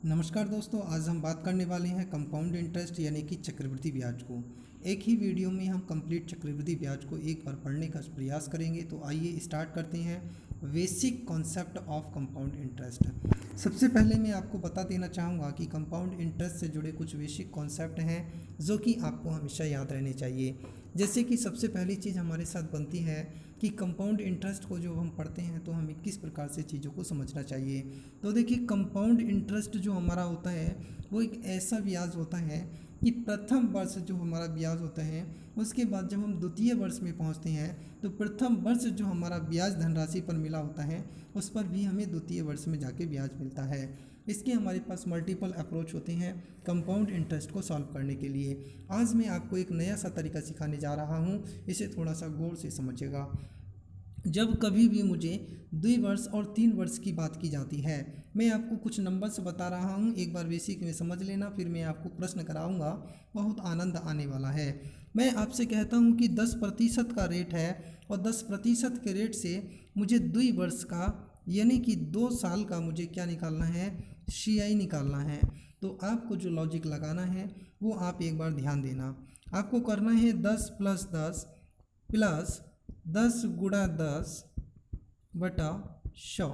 नमस्कार दोस्तों, आज हम बात करने वाले हैं कंपाउंड इंटरेस्ट यानी कि चक्रवृद्धि ब्याज को। एक ही वीडियो में हम कंप्लीट चक्रवृद्धि ब्याज को एक बार पढ़ने का प्रयास करेंगे। तो आइए स्टार्ट करते हैं। Basic concept of compound interest. सबसे पहले मैं आपको बता देना चाहूँगा कि कंपाउंड इंटरेस्ट से जुड़े कुछ बेसिक कॉन्सेप्ट हैं जो कि आपको हमेशा याद रहने चाहिए। जैसे कि सबसे पहली चीज़ हमारे साथ बनती है कि कंपाउंड इंटरेस्ट को जो हम पढ़ते हैं तो हमें किस प्रकार से चीज़ों को समझना चाहिए। तो देखिए, कंपाउंड इंटरेस्ट जो हमारा होता है वो एक ऐसा ब्याज होता है कि प्रथम वर्ष जो हमारा ब्याज होता है उसके बाद जब हम द्वितीय वर्ष में पहुंचते हैं तो प्रथम वर्ष जो हमारा ब्याज धनराशि पर मिला होता है उस पर भी हमें द्वितीय वर्ष में जाके ब्याज मिलता है। इसके हमारे पास मल्टीपल अप्रोच होते हैं कंपाउंड इंटरेस्ट को सॉल्व करने के लिए। आज मैं आपको एक नया सा तरीका सिखाने जा रहा हूँ, इसे थोड़ा सा गौर से समझिएगा। जब कभी भी मुझे 2 वर्ष और 3 वर्ष की बात की जाती है, मैं आपको कुछ नंबर्स बता रहा हूँ, एक बार बेसिक में समझ लेना, फिर मैं आपको प्रश्न कराऊंगा, बहुत आनंद आने वाला है। मैं आपसे कहता हूँ कि 10% का रेट है और 10% के रेट से मुझे 2 वर्ष का यानी कि 2 साल का मुझे क्या निकालना है, CI निकालना है। तो आपको जो लॉजिक लगाना है वो आप एक बार ध्यान देना। आपको करना है 10 + 10 प्लस 10 × 10 बटा 100।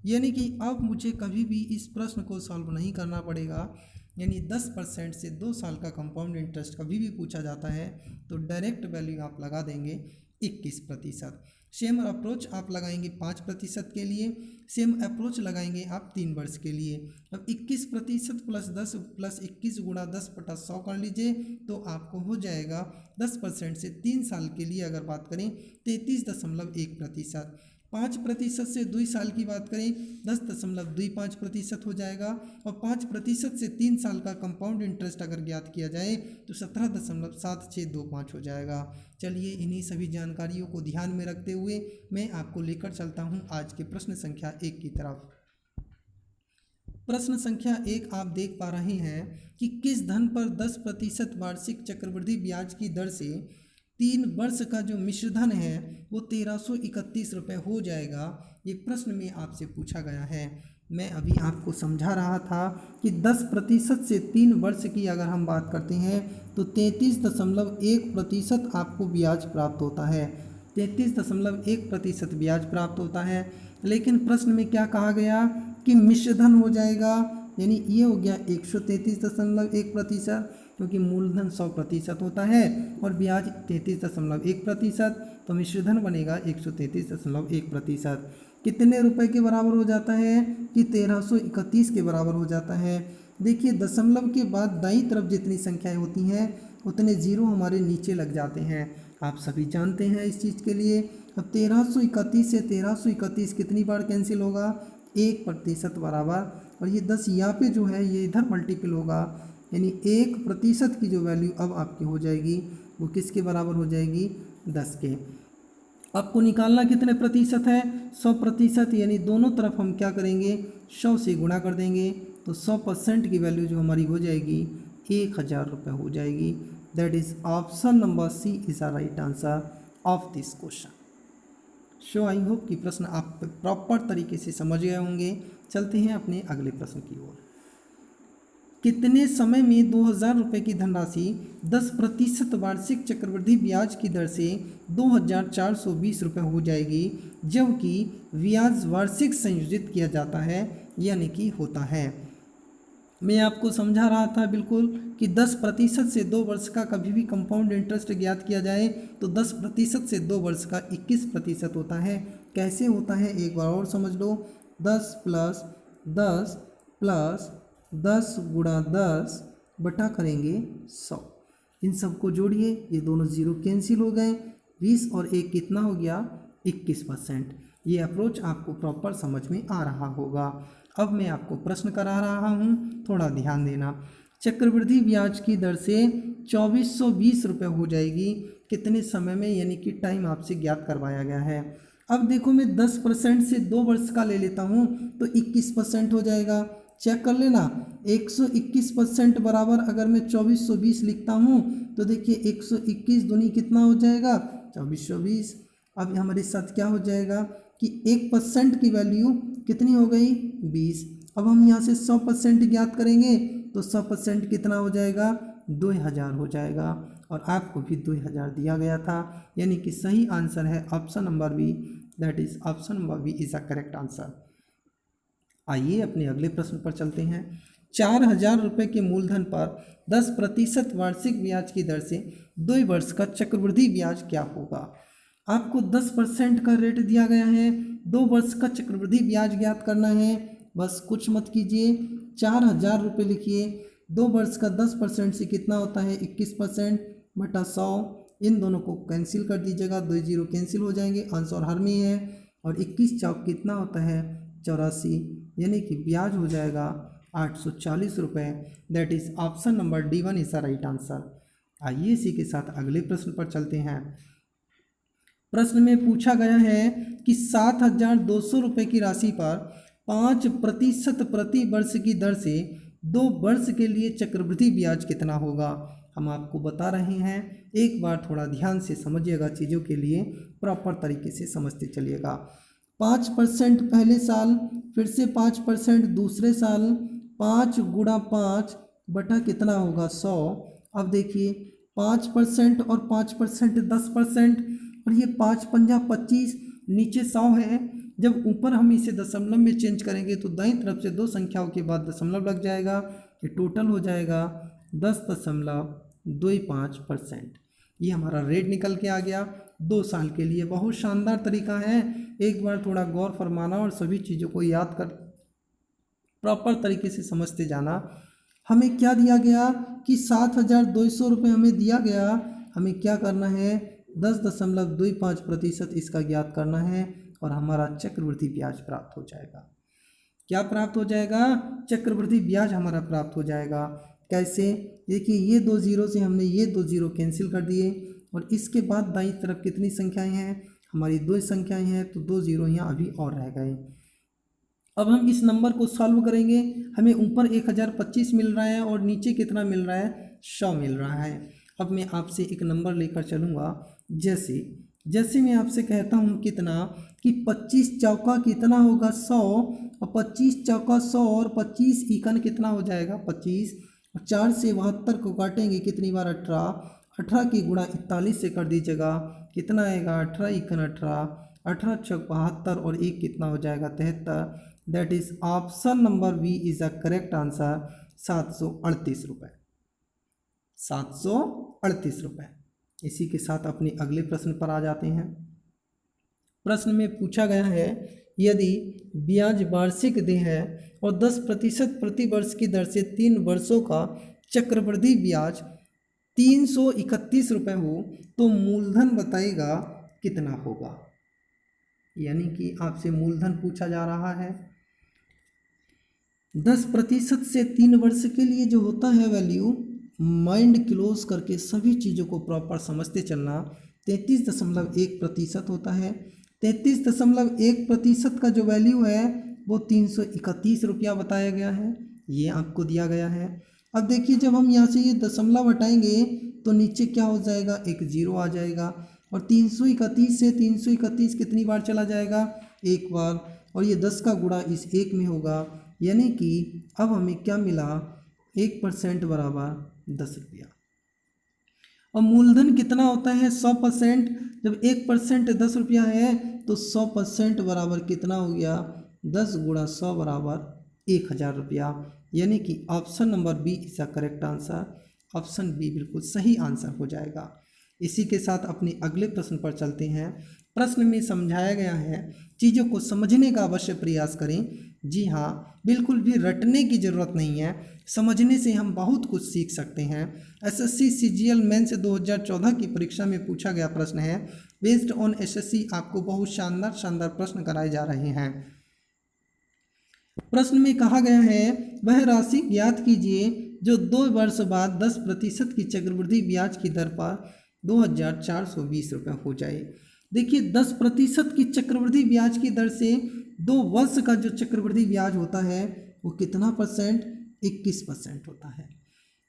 यानी कि अब मुझे कभी भी इस प्रश्न को सॉल्व नहीं करना पड़ेगा। यानी 10% से 2 साल का कंपाउंड इंटरेस्ट कभी भी पूछा जाता है तो डायरेक्ट वैल्यू आप लगा देंगे 21%। सेम अप्रोच आप लगाएंगे 5% के लिए, सेम अप्रोच लगाएंगे आप 3 वर्ष के लिए। अब 21% प्लस 10 प्लस 21 × 10 बटा 100 कर लीजिए तो आपको हो जाएगा 10% से 3 साल के लिए अगर बात करें 33.1%। 5% से 2 साल की बात करें 10.25% हो जाएगा और 5% से 3 साल का कंपाउंड इंटरेस्ट अगर ज्ञात किया जाए तो 17.7625 हो जाएगा। चलिए, इन्हीं सभी जानकारियों को ध्यान में रखते हुए मैं आपको लेकर चलता हूं आज के प्रश्न संख्या 1 की तरफ। प्रश्न संख्या 1 आप देख पा रहे हैं कि किस धन पर 10% वार्षिक चक्रवृद्धि ब्याज की दर से 3 वर्ष का जो मिश्र धन है वो 1331 रुपये हो जाएगा। ये प्रश्न में आपसे पूछा गया है। मैं अभी आपको समझा रहा था कि 10% से 3 वर्ष की अगर हम बात करते हैं तो 33.1% आपको ब्याज प्राप्त होता है। 33.1% ब्याज प्राप्त होता है। लेकिन प्रश्न में क्या कहा गया कि मिश्र धन हो जाएगा, यानी ये हो गया 133.1%, क्योंकि मूलधन 100% होता है और ब्याज 33.1%, तो मिश्र धन बनेगा 133.1%। कितने रुपए के बराबर हो जाता है कि 1331 के बराबर हो जाता है। देखिए, दशमलव के बाद दाईं तरफ जितनी संख्याएं होती हैं उतने जीरो हमारे नीचे लग जाते हैं, आप सभी जानते हैं इस चीज़ के लिए। अब 1331 से 1331 कितनी बार कैंसिल होगा, 1% बराबर, और ये 10 यहाँ पे जो है ये इधर मल्टीपल होगा, यानी 1% की जो वैल्यू अब आपकी हो जाएगी वो किसके बराबर हो जाएगी, 10 के। आपको निकालना कितने प्रतिशत है, 100%, यानी दोनों तरफ हम क्या करेंगे 100 से गुणा कर देंगे तो 100% की वैल्यू जो हमारी हो जाएगी 1000 रुपये हो जाएगी। That is option number C is the right answer of this question. So I hope कि प्रश्न आप प्रॉपर तरीके से समझ गए होंगे। चलते हैं अपने अगले प्रश्न की ओर। कितने समय में 2000 रुपये की धनराशि 10% वार्षिक चक्रवृद्धि ब्याज की दर से 2420 रुपये हो जाएगी, जबकि ब्याज वार्षिक संयोजित किया जाता है यानी कि होता है। मैं आपको समझा रहा था बिल्कुल कि 10% से 2 वर्ष का कभी भी कंपाउंड इंटरेस्ट ज्ञात किया जाए तो 10% से 2 वर्ष का 21% होता है। कैसे होता है एक बार और समझ लो। 10 + 10 + 10 × 10 बटा करेंगे 100। इन सबको जोड़िए, ये दोनों जीरो कैंसिल हो गए, 20 और 1 कितना हो गया 21%। ये अप्रोच आपको प्रॉपर समझ में आ रहा होगा। अब मैं आपको प्रश्न करा रहा हूँ, थोड़ा ध्यान देना। चक्रवृद्धि ब्याज की दर से 2420 रुपये हो जाएगी कितने समय में, यानी कि टाइम आपसे ज्ञात करवाया गया है। अब देखो, मैं 10% से 2 वर्ष का ले लेता हूँ तो 21% हो जाएगा। चेक कर लेना, 121% बराबर अगर मैं 2420 लिखता हूँ तो देखिए 121 दूनी कितना हो जाएगा 2420। अब हमारे साथ क्या हो जाएगा कि 1% की वैल्यू कितनी हो गई 20। अब हम यहाँ से 100% ज्ञात करेंगे तो 100% कितना हो जाएगा, 2000 हो जाएगा, और आपको भी 2000 दिया गया था, यानी कि सही आंसर है option number B, that is option number B is a correct answer. आइए अपने अगले प्रश्न पर चलते हैं। 4000 रुपये के मूलधन पर 10% वार्षिक ब्याज की दर से 2 वर्ष का चक्रवृद्धि ब्याज क्या होगा। आपको 10% का रेट दिया गया है, 2 वर्ष का चक्रवृद्धि ब्याज ज्ञात करना है। बस कुछ मत कीजिए, 4000 रुपये लिखिए, 2 वर्ष का 10% से कितना होता है 21% बटा 100, इन दोनों को कैंसिल कर दीजिएगा, 2 जीरो कैंसिल हो जाएंगे, आंसर हर में है, और 21 चौक कितना होता है 84, यानी कि ब्याज हो जाएगा 840 रुपये, that is option number D1 is the right answer. आइए इसी के साथ अगले प्रश्न पर चलते हैं। प्रश्न में पूछा गया है कि 7200 रुपये की राशि पर 5% प्रति वर्ष की दर से 2 वर्ष के लिए चक्रवृद्धि ब्याज कितना होगा। हम आपको बता रहे हैं, एक बार थोड़ा ध्यान से समझिएगा, चीज़ों के लिए प्रॉपर तरीके से समझते चलिएगा। 5% पहले साल, फिर से 5% दूसरे साल, 5 गुणा 5 बटा कितना होगा 100। अब देखिए 5% और 5% 10%, और ये 5 पंजा 25, नीचे 100 है। जब ऊपर हम इसे दशमलव में चेंज करेंगे तो दाईं तरफ से 2 संख्याओं के बाद दशमलव लग जाएगा, ये टोटल हो जाएगा 10.25%। ये हमारा रेट निकल के आ गया 2 साल के लिए। बहुत शानदार तरीका है, एक बार थोड़ा गौर फरमाना और सभी चीज़ों को याद कर प्रॉपर तरीके से समझते जाना। हमें क्या दिया गया कि 7200 रुपये हमें दिया गया, हमें क्या करना है 10.25% इसका ज्ञात करना है, और हमारा चक्रवृद्धि ब्याज प्राप्त हो जाएगा। क्या प्राप्त हो जाएगा, चक्रवृद्धि ब्याज हमारा प्राप्त हो जाएगा। कैसे, देखिए ये 2 जीरो से हमने ये 2 जीरो कैंसिल कर दिए, और इसके बाद दाईं तरफ कितनी संख्याएं हैं, हमारी 2 संख्याएं हैं, तो 2 जीरो यहाँ अभी और रह गए। अब हम इस नंबर को सॉल्व करेंगे, हमें ऊपर 1025 मिल रहा है और नीचे कितना मिल रहा है 100 मिल रहा है। अब मैं आपसे एक नंबर लेकर चलूँगा, जैसे मैं आपसे कहता हूँ कितना कि 25 चौका कितना होगा 100, और 25 चौका 100 और 25 इकन कितना हो जाएगा 25, और 4 से 72 को काटेंगे कितनी बार 18, 18 की गुणा 41 से कर दीजिएगा, कितना आएगा 18 इकन 18, 18 चौक 72 और 1 कितना हो जाएगा 73, that is option number B is the correct answer 738 रुपये, 738 रुपये। इसी के साथ अपने अगले प्रश्न पर आ जाते हैं। प्रश्न में पूछा गया है, यदि ब्याज वार्षिक देय है और 10% प्रति वर्ष की दर से 3 वर्षों का चक्रवृद्धि ब्याज 331 रुपये हो तो मूलधन बताइएगा कितना होगा। यानी कि आपसे मूलधन पूछा जा रहा है। 10% से 3 वर्ष के लिए जो होता है वैल्यू, माइंड क्लोज करके सभी चीज़ों को प्रॉपर समझते चलना, 33.1% होता है। 33.1% का जो वैल्यू है वो 331 रुपया बताया गया है, ये आपको दिया गया है। अब देखिए जब हम यहाँ से ये दशमलव हटाएंगे तो नीचे क्या हो जाएगा, एक जीरो आ जाएगा, और 331 से 331 कितनी बार चला जाएगा, एक बार, और ये 10 का गुणा इस एक में होगा, यानी कि अब हमें क्या मिला 1% बराबर 10 रुपया। और मूलधन कितना होता है 100%, जब 1% 10 रुपया है तो 100% बराबर कितना हो गया 10 गुणा 100 बराबर 1000 रुपया, यानी कि option number B is the correct answer. Option B बिल्कुल सही आंसर हो जाएगा। इसी के साथ अपने अगले प्रश्न पर चलते हैं। प्रश्न में समझाया गया है, चीज़ों को समझने का अवश्य प्रयास करें। जी हाँ, बिल्कुल भी रटने की ज़रूरत नहीं है, समझने से हम बहुत कुछ सीख सकते हैं। एसएससी सीजीएल मेंस 2014 की परीक्षा में पूछा गया प्रश्न है, बेस्ड ऑन एसएससी आपको बहुत शानदार प्रश्न कराए जा रहे हैं। प्रश्न में कहा गया है, वह राशि ज्ञात कीजिए जो 2 वर्ष बाद 10% की चक्रवृद्धि ब्याज की दर पर 2420 रुपये हो जाए। देखिए 10% की चक्रवृद्धि ब्याज की दर से 2 वर्ष का जो चक्रवृद्धि ब्याज होता है वो कितना परसेंट, 21% होता है।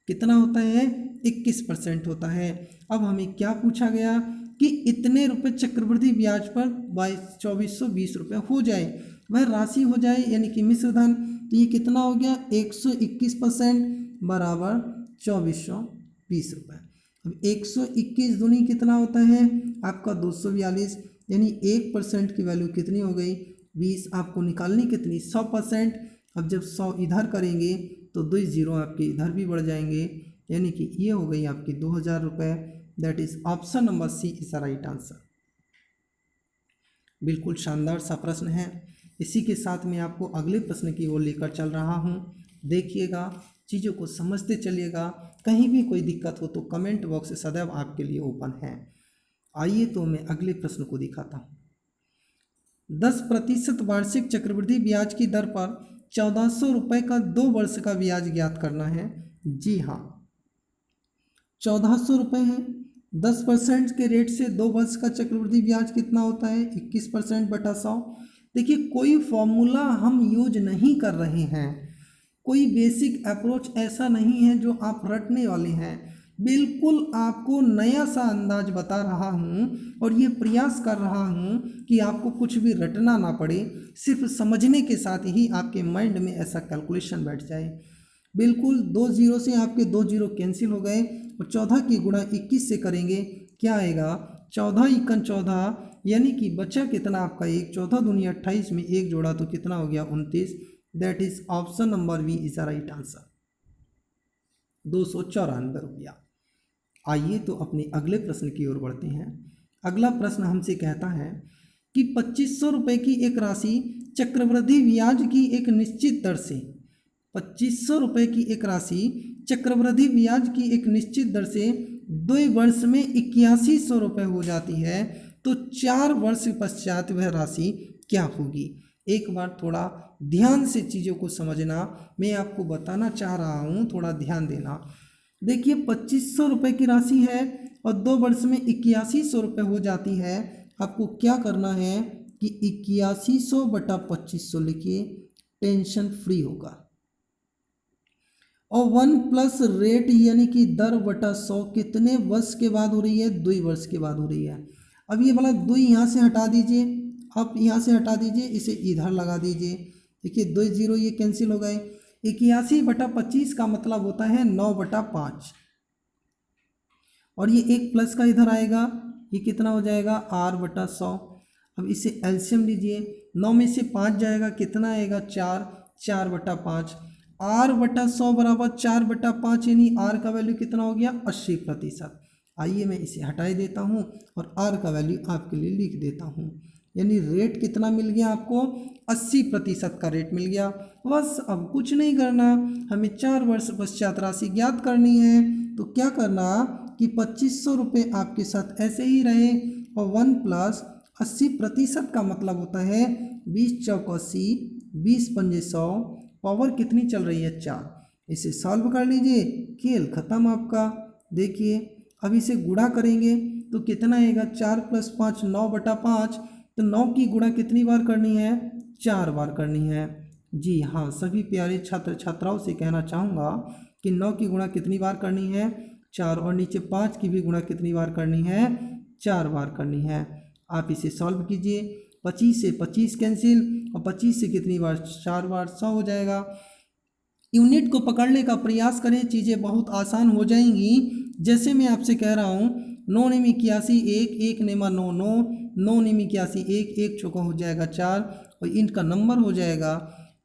कितना होता है 21% होता है। अब हमें क्या पूछा गया कि इतने रुपए चक्रवृद्धि ब्याज पर 2420 रुपये हो जाए, वह राशि हो जाए, यानी कि मिश्रधन तो ये कितना हो गया 121% बराबर 2420 रुपये। अब 121 दूनी कितना होता है आपका 242, यानी 1% की वैल्यू कितनी हो गई 20। आपको निकालनी कितनी 100%। अब जब 100 इधर करेंगे तो 2 जीरो आपके इधर भी बढ़ जाएंगे, यानी कि ये हो गई आपकी 2000 रुपये। That is option number C is the right answer. बिल्कुल शानदार सा प्रश्न है। इसी के साथ मैं आपको अगले प्रश्न की ओर लेकर चल रहा हूँ। देखिएगा, चीज़ों को समझते चलिएगा। कहीं भी कोई दिक्कत हो तो कमेंट बॉक्स सदैव आपके लिए ओपन है। आइए तो मैं अगले प्रश्न को दिखाता हूँ। 10% वार्षिक चक्रवृद्धि ब्याज की दर पर 1400 रुपये का 2 वर्ष का ब्याज ज्ञात करना है। जी हाँ, 1400 रुपये है। 10% के रेट से 2 वर्ष का चक्रवृद्धि ब्याज कितना होता है 21% बटा 100। देखिए, कोई फॉर्मूला हम यूज नहीं कर रहे हैं, कोई बेसिक अप्रोच ऐसा नहीं है जो आप रटने वाले हैं। बिल्कुल आपको नया सा अंदाज बता रहा हूँ और ये प्रयास कर रहा हूँ कि आपको कुछ भी रटना ना पड़े, सिर्फ समझने के साथ ही आपके माइंड में ऐसा कैलकुलेशन बैठ जाए। बिल्कुल 2 जीरो से आपके 2 जीरो कैंसिल हो गए और 14 की गुणा 21 से करेंगे, क्या आएगा 14 इक्कन 14, यानी कि बचा कितना आपका 1, 14 दूनी 28 में 1 जोड़ा तो कितना हो गया 29। That is option number B is the right answer, 294 रुपया। आइए तो अपने अगले प्रश्न की ओर बढ़ते हैं। अगला प्रश्न हमसे कहता है कि 2500 रुपये की एक राशि चक्रवृद्धि ब्याज की एक निश्चित दर से 2500 रुपये की एक राशि चक्रवृद्धि ब्याज की एक निश्चित दर से 2 वर्ष में 8100 रुपये हो जाती है, तो 4 वर्ष पश्चात वह राशि क्या होगी। एक बार थोड़ा ध्यान से चीज़ों को समझना, मैं आपको बताना चाह रहा हूँ, थोड़ा ध्यान देना। देखिए, 2500 रुपये की राशि है और 2 वर्ष में 8100 रुपये हो जाती है। आपको क्या करना है कि 8100 बटा 2500 लिखिए, टेंशन फ्री होगा। और 1 प्लस रेट यानी कि दर बटा 100 कितने वर्ष के बाद हो रही है 2 वर्ष के बाद हो रही है। अब ये वाला 2 यहाँ से हटा दीजिए, आप यहाँ से हटा दीजिए, इसे इधर लगा दीजिए। देखिए 2 जीरो ये कैंसिल हो गए। 81 बटा 25 का मतलब होता है 9 बटा 5, और ये एक प्लस का इधर आएगा, ये कितना हो जाएगा r बटा 100। अब इसे एलसीएम लीजिए, 9 में से 5 जाएगा, कितना आएगा 4, 4 बटा 5, r बटा 100 बराबर 4 बटा 5, यानी r का वैल्यू कितना हो गया 80%। आइए मैं इसे हटाई देता हूँ और r का वैल्यू आपके लिए लिख देता हूँ, यानी रेट कितना मिल गया आपको 80% का रेट मिल गया। बस अब कुछ नहीं करना, हमें 4 वर्ष पश्चात राशि ज्ञात करनी है। तो क्या करना कि 2500 रुपये आपके साथ ऐसे ही रहे और 1 प्लस 80% का मतलब होता है 20 चौक 80, 20 पंजे 100, पावर कितनी चल रही है 4। इसे सॉल्व कर लीजिए, खेल खत्म आपका। देखिए अब इसे गुणा करेंगे तो कितना आएगा 4 प्लस 5 9 बटा 5, तो 9 की गुणा कितनी बार करनी है 4 बार करनी है। जी हाँ, सभी प्यारे छात्र छात्राओं से कहना चाहूँगा कि 9 की गुणा कितनी बार करनी है 4, और नीचे 5 की भी गुणा कितनी बार करनी है 4 बार करनी है। आप इसे सॉल्व कीजिए, 25 से 25 कैंसिल और 25 से कितनी बार 4 बार 100 हो जाएगा। यूनिट को पकड़ने का प्रयास करें, चीज़ें बहुत आसान हो जाएंगी। जैसे मैं आपसे कह रहा हूँ 9 नेम 81 1, 1 नेमा 9 9, 9 नेम 81 1, 1 चौका हो जाएगा 4 और इनका नंबर हो जाएगा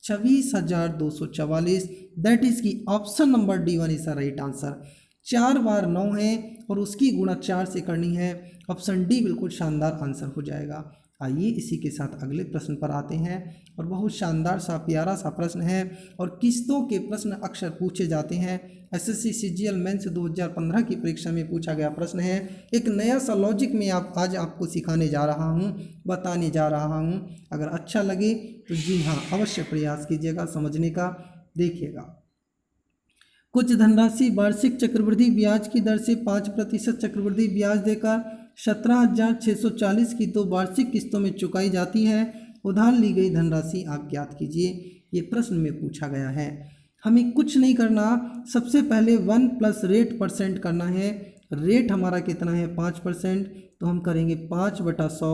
26,244। दैट इज़ की option number D1 is the right answer. 4 बार 9 है और उसकी गुणा 4 से करनी है, ऑप्शन डी बिल्कुल शानदार आंसर हो जाएगा। आइए इसी के साथ अगले प्रश्न पर आते हैं, और बहुत शानदार सा प्यारा सा प्रश्न है और किस्तों के प्रश्न अक्सर पूछे जाते हैं। एसएससी सीजीएल मेंस 2015 की परीक्षा में पूछा गया प्रश्न है। एक नया सा लॉजिक में आज आपको सिखाने जा रहा हूँ, बताने जा रहा हूँ। अगर अच्छा लगे तो जी हाँ अवश्य प्रयास कीजिएगा समझने का। देखिएगा, कुछ धनराशि वार्षिक चक्रवृद्धि ब्याज की दर से 5% चक्रवृद्धि ब्याज देकर 17,640 की 2 वार्षिक किस्तों में चुकाई जाती है। उधार ली गई धनराशि आप ज्ञात कीजिए। ये प्रश्न में पूछा गया है। हमें कुछ नहीं करना, सबसे पहले 1 प्लस रेट परसेंट करना है। रेट हमारा कितना है 5%, तो हम करेंगे 5/100,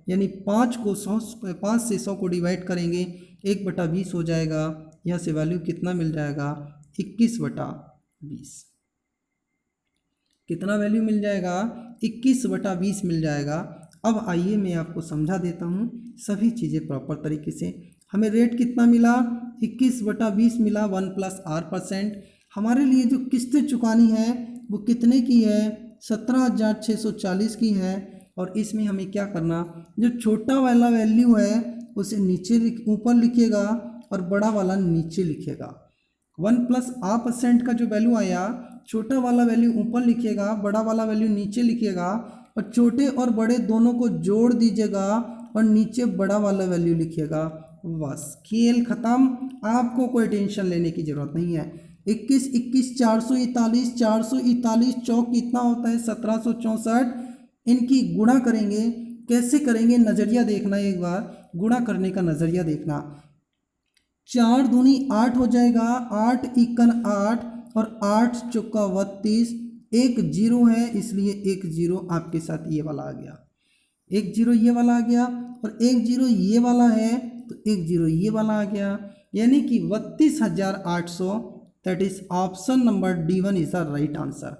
यानी 5 से 100 को डिवाइड करेंगे, 1/20 हो जाएगा, यहाँ से वैल्यू कितना मिल जाएगा 21/20। कितना वैल्यू मिल जाएगा 21/20 मिल जाएगा। अब आइए मैं आपको समझा देता हूँ सभी चीज़ें प्रॉपर तरीके से। हमें रेट कितना मिला 21/20 मिला 1+R%। हमारे लिए जो किस्तें चुकानी है वो कितने की है 17,640 की है। और इसमें हमें क्या करना, जो छोटा वाला वैल्यू है उसे नीचे ऊपर लिखिएगा और बड़ा वाला नीचे लिखिएगा। 1+R% का जो वैल्यू आया, छोटा वाला वैल्यू ऊपर लिखिएगा, बड़ा वाला वैल्यू नीचे लिखिएगा और छोटे और बड़े दोनों को जोड़ दीजिएगा और नीचे बड़ा वाला वैल्यू लिखिएगा। बस खेल खत्म, आपको कोई टेंशन लेने की ज़रूरत नहीं है। 21 21 441 441 चौक कितना होता है 1764। इनकी गुणा करेंगे, कैसे करेंगे नज़रिया देखना, एक बार गुणा करने का नज़रिया देखना। 4 दूनी 8 हो जाएगा, 8 इक्कन 8 और 8 चौका 32। एक जीरो है इसलिए एक जीरो आपके साथ ये वाला आ गया, एक जीरो ये वाला आ गया और एक जीरो ये वाला है तो एक जीरो ये वाला आ गया, यानी कि 32,800। That is option number D1 is the right answer.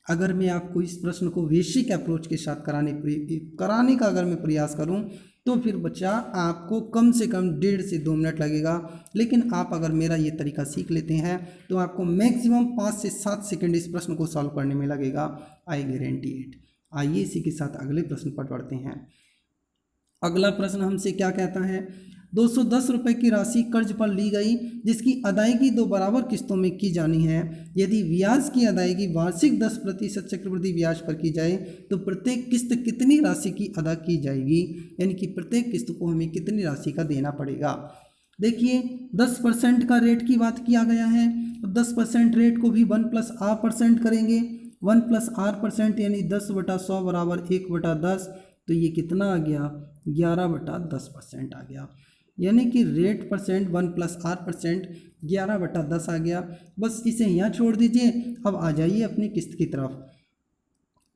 अगर मैं आपको इस प्रश्न को बेसिक अप्रोच के साथ कराने का अगर मैं प्रयास करूं तो फिर बच्चा आपको कम से कम 1.5 से 2 मिनट लगेगा। लेकिन आप अगर मेरा ये तरीका सीख लेते हैं तो आपको मैक्सिमम 5 से 7 सेकंड इस प्रश्न को सॉल्व करने में लगेगा, आई गारंटी इट। आइए इसी के साथ अगले प्रश्न पर बढ़ते हैं। अगला प्रश्न हमसे क्या कहता है, 210 रुपये की राशि कर्ज पर ली गई जिसकी अदायगी 2 बराबर किस्तों में की जानी है। यदि ब्याज की अदायगी वार्षिक 10% चक्रवृद्धि ब्याज पर की जाए तो प्रत्येक किस्त कितनी राशि की अदा की जाएगी, यानी कि प्रत्येक किस्त को हमें कितनी राशि का देना पड़ेगा। देखिए 10% का रेट की बात किया गया है, तो 10% रेट को भी 1+R% करेंगे। 1+R% यानी 10/100 बराबर 1/10, तो ये कितना आ गया 11/10% आ गया, यानी कि रेट परसेंट 1+R% 11/10 आ गया। बस इसे यहाँ छोड़ दीजिए। अब आ जाइए अपनी किस्त की तरफ।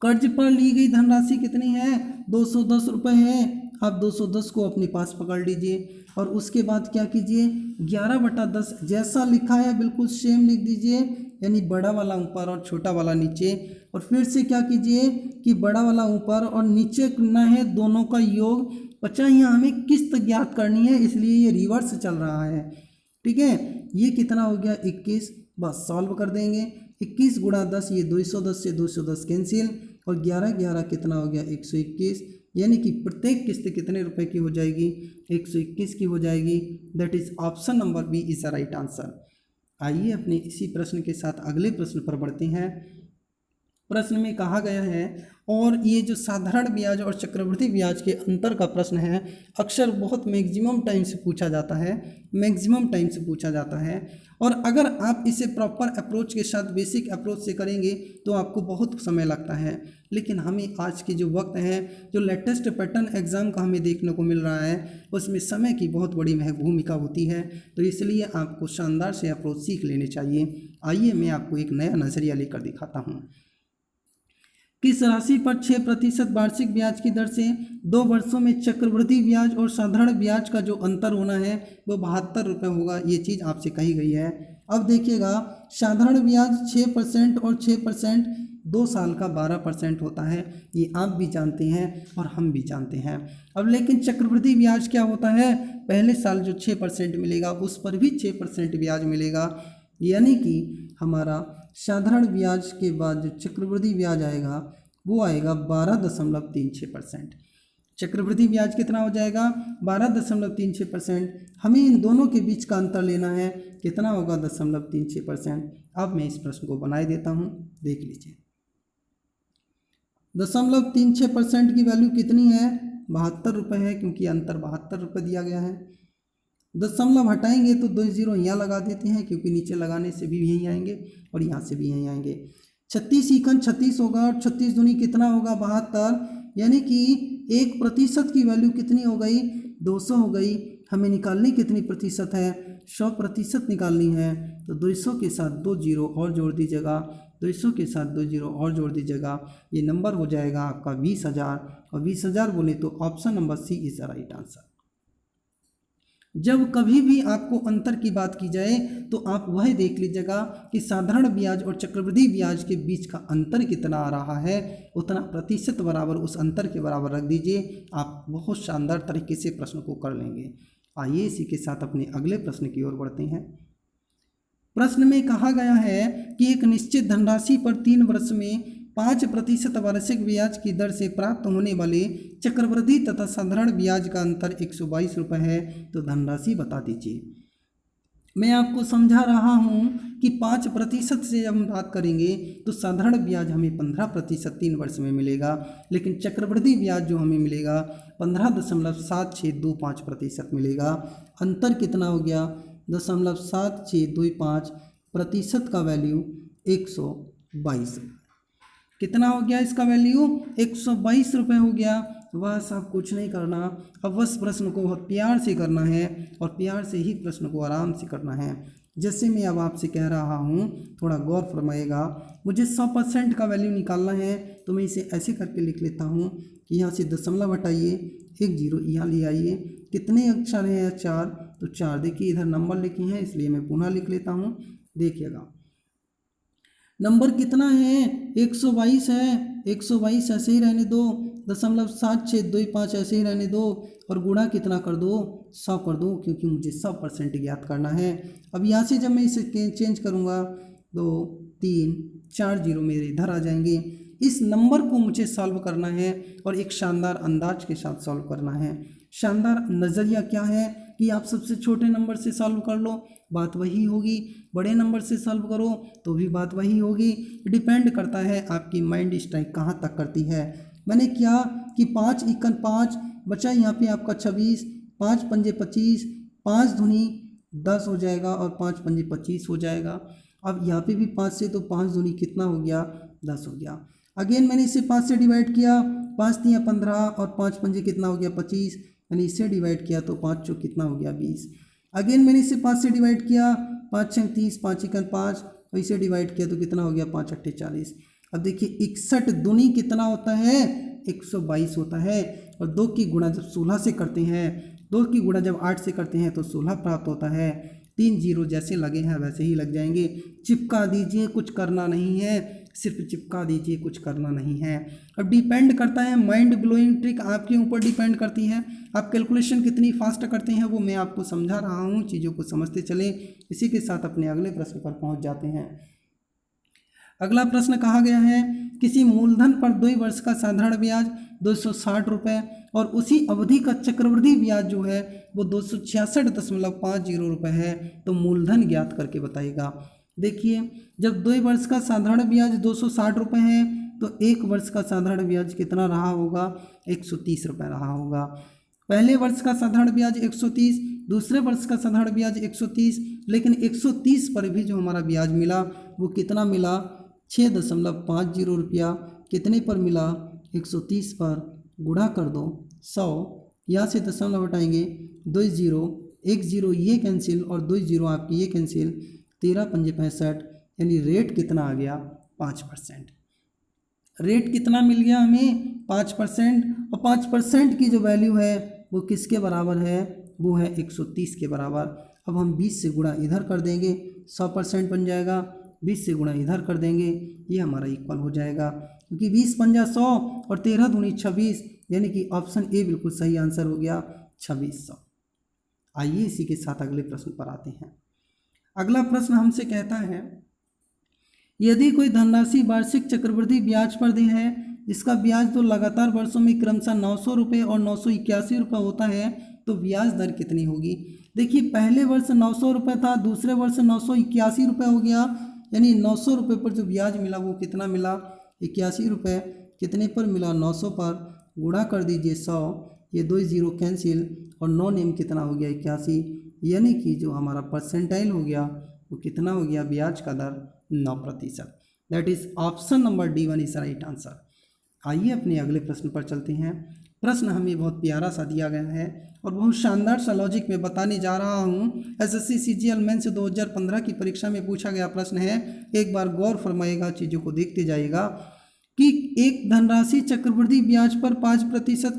कर्ज पर ली गई धनराशि कितनी है 210 रुपये है। आप 210 को अपने पास पकड़ लीजिए और उसके बाद क्या कीजिए 11/10 जैसा लिखा है बिल्कुल सेम लिख दीजिए, यानी बड़ा वाला ऊपर और छोटा वाला नीचे। और फिर से क्या कीजिए कि बड़ा वाला ऊपर और नीचे करना है दोनों का योग। बच्चा यहाँ हमें किस्त ज्ञात करनी है इसलिए ये रिवर्स चल रहा है, ठीक है। ये कितना हो गया 21, बस सॉल्व कर देंगे। 21 गुणा 10 ये 210 से 210 कैंसिल और 11 11 कितना हो गया 121, यानी कि प्रत्येक किस्त कितने रुपए की हो जाएगी 121 की हो जाएगी। That is option number B is the right answer. आइए अपने इसी प्रश्न के साथ अगले प्रश्न पर बढ़ते हैं। प्रश्न में कहा गया है, और ये जो साधारण ब्याज और चक्रवृद्धि ब्याज के अंतर का प्रश्न है अक्सर बहुत मैक्सिमम टाइम से पूछा जाता है, मैक्सिमम टाइम से पूछा जाता है। और अगर आप इसे प्रॉपर अप्रोच के साथ बेसिक अप्रोच से करेंगे तो आपको बहुत समय लगता है। लेकिन हमें आज के जो वक्त है, जो लेटेस्ट पैटर्न एग्ज़ाम का हमें देखने को मिल रहा है, उसमें समय की बहुत बड़ी भूमिका होती है। तो इसलिए आपको शानदार से अप्रोच सीख लेने चाहिए। आइए मैं आपको एक नया नज़रिया लेकर दिखाता हूँ। किस राशि पर 6% वार्षिक ब्याज की दर से 2 वर्षों में चक्रवृद्धि ब्याज और साधारण ब्याज का जो अंतर होना है वो 72 रुपये होगा, ये चीज़ आपसे कही गई है। अब देखिएगा साधारण ब्याज 6% और 6% 2 साल का 12% होता है, ये आप भी जानते हैं और हम भी जानते हैं। अब लेकिन चक्रवृद्धि ब्याज क्या होता है, पहले साल जो 6% मिलेगा उस पर भी 6% ब्याज मिलेगा, यानी कि हमारा साधारण ब्याज के बाद जो चक्रवृद्धि ब्याज आएगा वो आएगा 12.36%। चक्रवृद्धि ब्याज कितना हो जाएगा 12.36%। हमें इन दोनों के बीच का अंतर लेना है, कितना होगा 0.36%। अब मैं इस प्रश्न को बनाए देता हूँ, देख लीजिए। 0.36% की वैल्यू कितनी है 72 रुपये है, क्योंकि अंतर 72 रुपये दिया गया है। दशमलव हटाएंगे तो 2 जीरो यहाँ लगा देते हैं, क्योंकि नीचे लगाने से भी यहीं आएंगे और यहाँ से भी यहीं आएंगे। 36 इकन 36 होगा और 36 दूनी कितना होगा 72, यानी कि 1% की वैल्यू कितनी हो गई 200 हो गई। हमें निकालनी कितनी प्रतिशत है 100% निकालनी है, तो 200 के साथ 2 जीरो और जोड़ दीजिएगा, 200 के साथ 2 जीरो और जोड़ दीजिएगा, ये नंबर हो जाएगा आपका 20,000। और 20,000 बोले तो option number C is the right answer. जब कभी भी आपको अंतर की बात की जाए तो आप वह देख लीजिएगा कि साधारण ब्याज और चक्रवृद्धि ब्याज के बीच का अंतर कितना आ रहा है, उतना प्रतिशत बराबर उस अंतर के बराबर रख दीजिए। आप बहुत शानदार तरीके से प्रश्न को कर लेंगे। आइए इसी के साथ अपने अगले प्रश्न की ओर बढ़ते हैं। प्रश्न में कहा गया है कि एक निश्चित धनराशि पर 3 वर्ष में 5% वार्षिक ब्याज की दर से प्राप्त होने वाले चक्रवृद्धि तथा साधारण ब्याज का अंतर 122 रुपये है, तो धनराशि बता दीजिए। मैं आपको समझा रहा हूँ कि 5% से जब हम बात करेंगे तो साधारण ब्याज हमें 15% 3 वर्ष में मिलेगा, लेकिन चक्रवृद्धि ब्याज जो हमें मिलेगा 15.7625% मिलेगा। अंतर कितना हो गया? 0.7625% का वैल्यू 122। कितना हो गया इसका वैल्यू? 122 रुपये हो गया। बस अब कुछ नहीं करना, अब बस प्रश्न को बहुत प्यार से करना है और प्यार से ही प्रश्न को आराम से करना है। जैसे मैं अब आपसे कह रहा हूँ, थोड़ा गौर फरमाइएगा। मुझे 100% का वैल्यू निकालना है तो मैं इसे ऐसे करके लिख लेता हूँ कि यहाँ से दशमलव हटाइए, 1 0 यहाँ ले आइए। कितने अक्षर हैं? 4। तो 4 देखिए इधर नंबर लिखे हैं इसलिए मैं पुनः लिख लेता हूँ। देखिएगा नंबर कितना है? 122 है। 122 ऐसे ही रहने दो, 0.7625 ऐसे ही रहने दो और गुणा कितना कर दो? 100 कर दो, क्योंकि मुझे 100% ज्ञात करना है। अब यहाँ से जब मैं इसे चेंज करूँगा 2 3 4 0 मेरे इधर आ जाएंगे। इस नंबर को मुझे सॉल्व करना है और एक शानदार अंदाज के साथ सॉल्व करना है। शानदार नज़रिया क्या है कि आप सबसे छोटे नंबर से सॉल्व कर लो, बात वही होगी। बड़े नंबर से सॉल्व करो तो भी बात वही होगी। डिपेंड करता है आपकी माइंड स्ट्राइक कहाँ तक करती है। मैंने क्या कि 5 एकन 5 बचा यहाँ पे आपका 26, 5 पंजे 25, 5 दूनी 10 हो जाएगा और 5 पंजे 25 हो जाएगा। अब यहाँ पे भी 5 से तो 5 दूनी कितना हो गया? 10 हो गया। अगेन मैंने इसे 5 से डिवाइड किया, 5 तियाँ 15 और 5 पंजे कितना हो गया? 25। मैंने इससे डिवाइड किया तो 5 चौक कितना हो गया? 20। अगेन मैंने इसे 5 से डिवाइड किया, 5 6 30, 5 एकन 5 और इसे डिवाइड किया तो कितना हो गया? 5 8 40। अब देखिए 61 दूनी कितना होता है? 122 होता है। और 2 की गुणा जब 16 से करते हैं, 2 की गुणा जब 8 से करते हैं तो 16 प्राप्त होता है। 3 0 जैसे लगे हैं वैसे ही लग जाएंगे। चिपका दीजिए, कुछ करना नहीं है, सिर्फ चिपका दीजिए, कुछ करना नहीं है। अब डिपेंड करता है, माइंड ब्लोइंग ट्रिक आपके ऊपर डिपेंड करती है। आप कैलकुलेशन कितनी फास्ट करते हैं वो मैं आपको समझा रहा हूँ, चीज़ों को समझते चले। इसी के साथ अपने अगले प्रश्न पर पहुँच जाते हैं। अगला प्रश्न कहा गया है किसी मूलधन पर 2 वर्ष का साधारण ब्याज 260 रुपये और उसी अवधि का चक्रवृद्धि ब्याज जो है वो 266.50 रुपये है, तो मूलधन ज्ञात करके बताइएगा। देखिए जब 2 वर्ष का साधारण ब्याज 260 रुपये है तो 1 वर्ष का साधारण ब्याज कितना रहा होगा? 130 रुपये रहा होगा। पहले वर्ष का साधारण ब्याज 130, दूसरे वर्ष का साधारण ब्याज 130, लेकिन 130 पर भी जो हमारा ब्याज मिला वो कितना मिला? 6.50 रुपया। कितने पर मिला? 130 पर। गुणा कर दो 100, यहाँ से दशमलव हटाएंगे, 2 0 1 0 ये कैंसिल और 2 0 आपकी ये कैंसिल, 13 पंजे 65, यानी रेट कितना आ गया? 5%। रेट कितना मिल गया हमें? 5%। और 5% की जो वैल्यू है वो किसके बराबर है? वो है 130 के बराबर। अब हम 20 से गुणा इधर कर देंगे, 100% बन जाएगा। 20 से गुणा इधर कर देंगे, ये हमारा इक्वल हो जाएगा, क्योंकि 20 पंजा 100 और 13 दूनी 26, यानी कि ऑप्शन ए बिल्कुल सही आंसर हो गया, 2600। आइए इसी के साथ अगले प्रश्न पर आते हैं। अगला प्रश्न हमसे कहता है यदि कोई धनराशि वार्षिक चक्रवृद्धि ब्याज पर दे है जिसका ब्याज तो लगातार वर्षों में क्रमशः 900 रुपये और 981 रुपये होता है, तो ब्याज दर कितनी होगी? देखिए पहले वर्ष 900 रुपये था, दूसरे वर्ष 981 रुपये हो गया, यानी 900 रुपये पर जो ब्याज मिला वो कितना मिला? 81 रुपये। कितने पर मिला? 900 पर। गुणा कर दीजिए 100, ये 2 0 कैंसिल और 9 नेम कितना हो गया? 81, यानी कि जो हमारा परसेंटाइल हो गया वो कितना हो गया? ब्याज का दर 9%। That is option number D1 is right answer. आइए अपने अगले प्रश्न पर चलते हैं। प्रश्न हमें बहुत प्यारा सा दिया गया है और बहुत शानदार सा लॉजिक में बताने जा रहा हूँ। SSC CGL मेंस 2015 की परीक्षा में पूछा गया प्रश्न है, एक बार गौर फरमाइएगा, चीज़ों को देखते जाइएगा कि एक धनराशि चक्रवृद्धि ब्याज पर 5%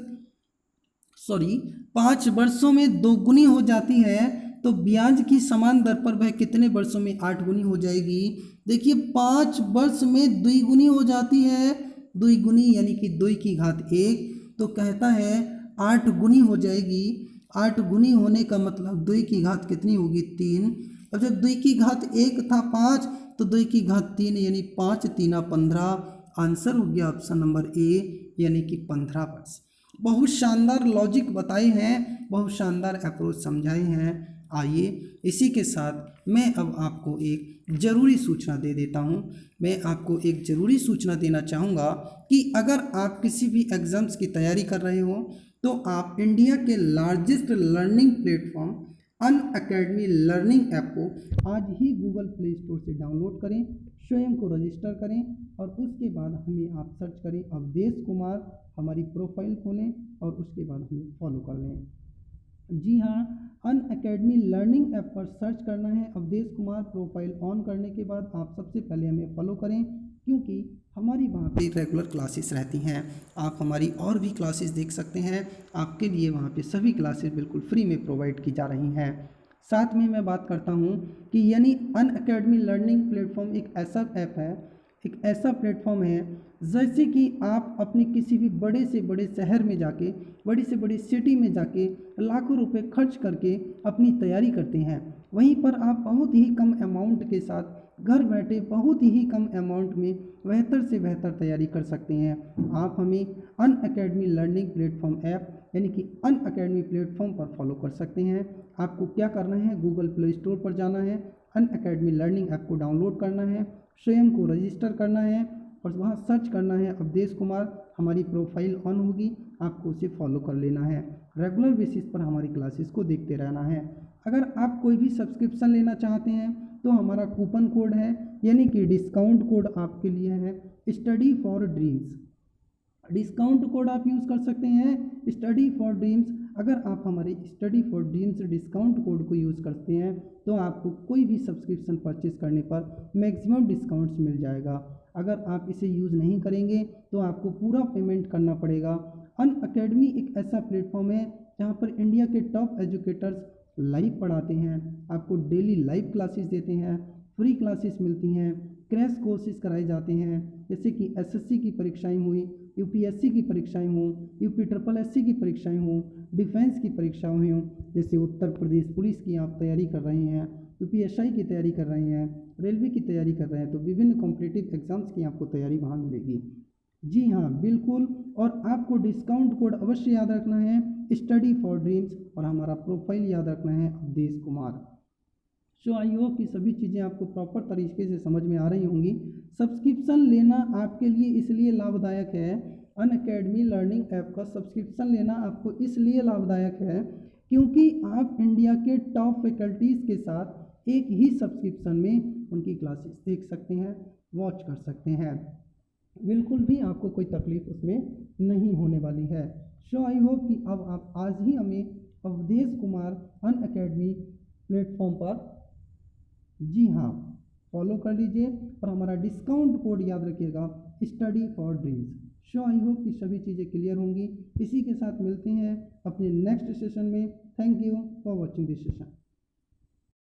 5 वर्षों में 2 गुनी हो जाती है, तो ब्याज की समान दर पर वह कितने वर्षों में 8 गुनी हो जाएगी। देखिए 5 वर्ष में 2 गुनी हो जाती है, 2 गुनी यानी कि 2 की घात 1, तो कहता है 8 गुनी हो जाएगी। 8 गुनी होने का मतलब 2 की घात कितनी होगी 3, और जब 2 की घात 1 था 5, तो 2 की घात 3 यानी 5 3 15। आंसर हो गया ऑप्शन नंबर ए यानी कि 15 वर्ष। बहुत शानदार लॉजिक बताए हैं, बहुत शानदार अप्रोच समझाए हैं। आइए इसी के साथ मैं अब आपको एक ज़रूरी सूचना दे देता हूं। मैं आपको एक ज़रूरी सूचना देना चाहूँगा कि अगर आप किसी भी एग्ज़ाम्स की तैयारी कर रहे हो, तो आप इंडिया के largest learning platform Unacademy learning app को आज ही गूगल प्ले स्टोर से डाउनलोड करें, स्वयं को रजिस्टर करें और उसके बाद हमें आप सर्च करें अवधेश कुमार, हमारी प्रोफाइल खोलें और उसके बाद हमें फॉलो कर लें। जी हाँ, अनअकैडमी लर्निंग ऐप पर सर्च करना है अवधेश कुमार, प्रोफाइल ऑन करने के बाद आप सबसे पहले हमें फॉलो करें, क्योंकि हमारी वहाँ पे रेगुलर क्लासेस रहती हैं। आप हमारी और भी क्लासेस देख सकते हैं, आपके लिए वहाँ पे सभी क्लासेस बिल्कुल फ्री में प्रोवाइड की जा रही हैं। साथ में मैं बात करता हूँ कि यानी अनअकैडमी लर्निंग प्लेटफॉर्म एक ऐसा ऐप है, एक ऐसा प्लेटफॉर्म है जैसे कि आप अपने किसी भी बड़े से बड़े शहर में जाके, बड़ी से बड़ी सिटी में जाके लाखों रुपए खर्च करके अपनी तैयारी करते हैं, वहीं पर आप बहुत ही कम अमाउंट के साथ घर बैठे बहुत ही कम अमाउंट में बेहतर से बेहतर तैयारी कर सकते हैं। आप हमें अनअकैडमी लर्निंग प्लेटफॉर्म ऐप यानी कि अनअकैडमी प्लेटफॉर्म पर फॉलो कर सकते हैं। आपको क्या करना है, गूगल प्ले स्टोर पर जाना है, अनअकैडमी लर्निंग ऐप को डाउनलोड करना है, स्वयं को रजिस्टर करना है और वहाँ सर्च करना है अवधेश कुमार, हमारी प्रोफाइल ऑन होगी, आपको उसे फॉलो कर लेना है। रेगुलर बेसिस पर हमारी क्लासेस को देखते रहना है। अगर आप कोई भी सब्सक्रिप्शन लेना चाहते हैं तो हमारा कूपन कोड है यानी कि डिस्काउंट कोड आपके लिए है study for dreams. Discount code आप यूज़ कर सकते हैं स्टडी फॉर ड्रीम्स। अगर आप हमारे study for dreams discount code को यूज़ करते हैं तो आपको कोई भी सब्सक्रिप्शन परचेज करने पर मैक्सिमम डिस्काउंट्स मिल जाएगा। अगर आप इसे यूज़ नहीं करेंगे तो आपको पूरा पेमेंट करना पड़ेगा। अनअकैडमी एक ऐसा प्लेटफॉर्म है जहाँ पर इंडिया के टॉप एजुकेटर्स लाइव पढ़ाते हैं, आपको डेली लाइव क्लासेस देते हैं, फ्री क्लासेस मिलती हैं, क्रैश कोर्सेज कराए जाते हैं, जैसे कि एसएससी की परीक्षाएं हुई, यूपीएससी की परीक्षाएं हों, यूपी ट्रिपल एससी की परीक्षाएं हों, डिफेंस की परीक्षाएं हों, जैसे उत्तर प्रदेश पुलिस की आप तैयारी कर रहे हैं, यूपीएसआई की तैयारी कर रहे हैं, रेलवे की तैयारी कर रहे हैं, तो विभिन्न कॉम्पिटिटिव एग्जाम्स की आपको तैयारी वहाँ मिलेगी। जी हाँ बिल्कुल, और आपको डिस्काउंट कोड अवश्य याद रखना है स्टडी फॉर ड्रीम्स और हमारा प्रोफाइल याद रखना है अवधेश कुमार। सो आई होप कि सभी चीज़ें आपको प्रॉपर तरीके से समझ में आ रही होंगी। सब्सक्रिप्शन लेना आपके लिए इसलिए लाभदायक है, अनअकैडमी लर्निंग ऐप का सब्सक्रिप्शन लेना आपको इसलिए लाभदायक है क्योंकि आप इंडिया के टॉप फैकल्टीज़ के साथ एक ही सब्सक्रिप्शन में उनकी क्लासेस देख सकते हैं, वॉच कर सकते हैं, बिल्कुल भी आपको कोई तकलीफ उसमें नहीं होने वाली है। सो आई होप कि अब आप आज ही हमें अवधेश कुमार अनअकैडमी प्लेटफॉर्म पर जी हाँ फॉलो कर लीजिए और हमारा डिस्काउंट कोड याद रखिएगा study for dreams. So I hope कि सभी चीज़ें क्लियर होंगी। इसी के साथ मिलते हैं अपने नेक्स्ट सेशन में। Thank you for watching this session.